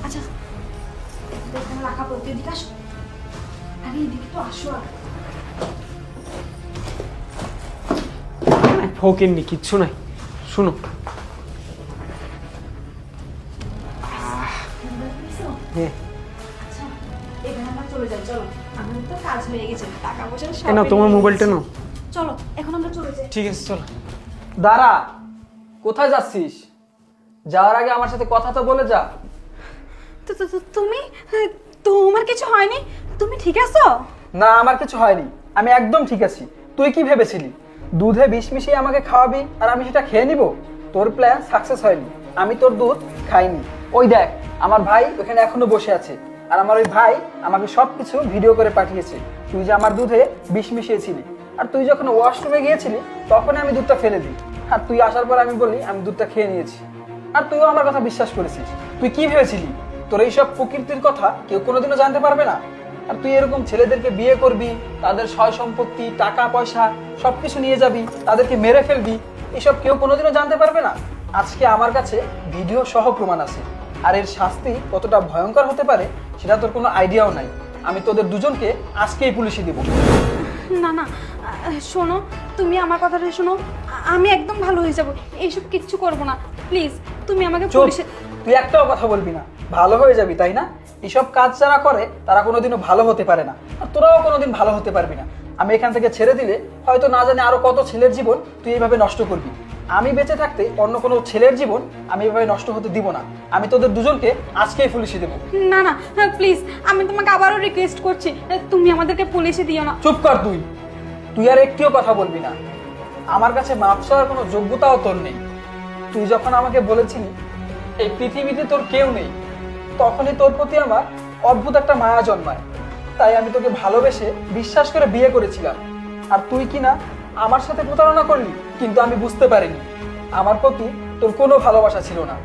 আচ্ছা এখানে রাখা পড়তে এদিকে আসো, আরে এদিকে তো আসো। আর ফকিরনি, কিচ্ছু নাই। শুনো, হ্যাঁ আচ্ছা এখানে আমরা চলে যাই, চলো আমাদের তো কাজ হয়ে গেছে, টাকা পয়সা সব নাও তোমার মোবাইলটা নাও। চলো এখন আমরা চলে যাই। ঠিক আছে চলো। দাঁড়া, কোথায় যাচ্ছিস? যাওয়ার আগে আমার সাথে কথা তো বলে যা। তুমি, তোমার কিছু হয়নি? তুমি ঠিক আছো? না, আমার কিছু হয়নি, আমি একদম ঠিক আছি। তুই কি ভেবেছিলি দুধে বিষ মিশিয়ে আমাকে খাওয়াবি আর আমি সেটা খেয়ে নিব? তোর প্ল্যান সাকসেস হয়নি, আমি তোর দুধ খাইনি। ওই দেখ, আমার ভাই ওখানে এখনো বসে আছে, আর আমার ওই ভাই আমাকে সবকিছু ভিডিও করে পাঠিয়েছে তুই যে আমার দুধে বিষ মিশিয়েছিলি। আর তুই যখন ওয়াশরুমে গিয়েছিলি তখন আমি দুধটা ফেলে দিই, আর তুই আসার পর আমি বলি আমি দুধটা খেয়ে নিয়েছি। আর তুইও আমার কথা বিশ্বাস করেছিস। তুই কি ভেবেছিলি তোর এইসব প্রকৃতির কথা কেউ কোনোদিনও জানতে পারবে না? আর তুই এরকম ছেলেদেরকে বিয়ে করবি, তাদের সয় সম্পত্তি, টাকা পয়সা সবকিছু নিয়ে যাবি, তাদেরকে মেরে ফেলবি, এসব কেউ কোনোদিনও জানতে পারবে না? আজকে আমার কাছে ভিডিও সহ প্রমাণ আছে, আর এর শাস্তি কতটা ভয়ঙ্কর হতে পারে সেটা তোর কোনো আইডিয়াও নাই। আমি তোদের দুজনকে আজকেই পুলিশে দিব। না না, শোনো, তুমি আমার কথাটা শোনো, আমি একদম ভালো হয়ে যাব, এইসব কিচ্ছু করব না, প্লিজ তুমি আমাকে চুপ, পুলিশে। তুই একটাও কথা বলবি না। ভালো হয়ে যাবি তাই না? এসব কাজ যারা করে তারা কোনোদিনও ভালো হতে পারে না, আর তোরাও কোনোদিন ভালো হতে পারবি না। আমি এখান থেকে ছেড়ে দিলে হয়তো না জানি আরো কত ছেলের জীবন তুই এইভাবে নষ্ট করবি। আমি বেঁচে থাকতে অন্য কোনো ছেলের জীবন আমি এভাবে নষ্ট হতে দিব না। আমি তোদের দুজনকে আজকেই পুলিশে দেবো। না না প্লিজ, আমি তোমাকে আবারও রিকোয়েস্ট করছি, তুমি আমাদেরকে পুলিশে দিও না। চুপ কর তুই, তুই আর একটিও কথা বলবি না। আমার কাছে মাপ চাওয়ার কোনো যোগ্যতাও তোর নেই। তুই যখন আমাকে বলেছিলি এই পৃথিবীতে তোর কেউ নেই, তখনই তোর প্রতি আমার অদ্ভুত একটা মায়া জন্মায়। তাই আমি তোকে ভালোবেসে বিশ্বাস করে বিয়ে করেছিলাম, আর তুই কি না আমার সাথে প্রতারণা করলি। কিন্তু আমি বুঝতে পারিনি আমার প্রতি তোর কোনো ভালোবাসা ছিল না।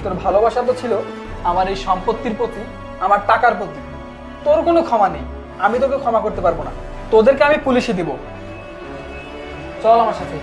তোর ভালোবাসা তো ছিল আমার এই সম্পত্তির প্রতি, আমার টাকার প্রতি। তোর কোনো ক্ষমা নেই, আমি তোকে ক্ষমা করতে পারবো না। তোদেরকে আমি পুলিশে দিব। চল আমার সাথে।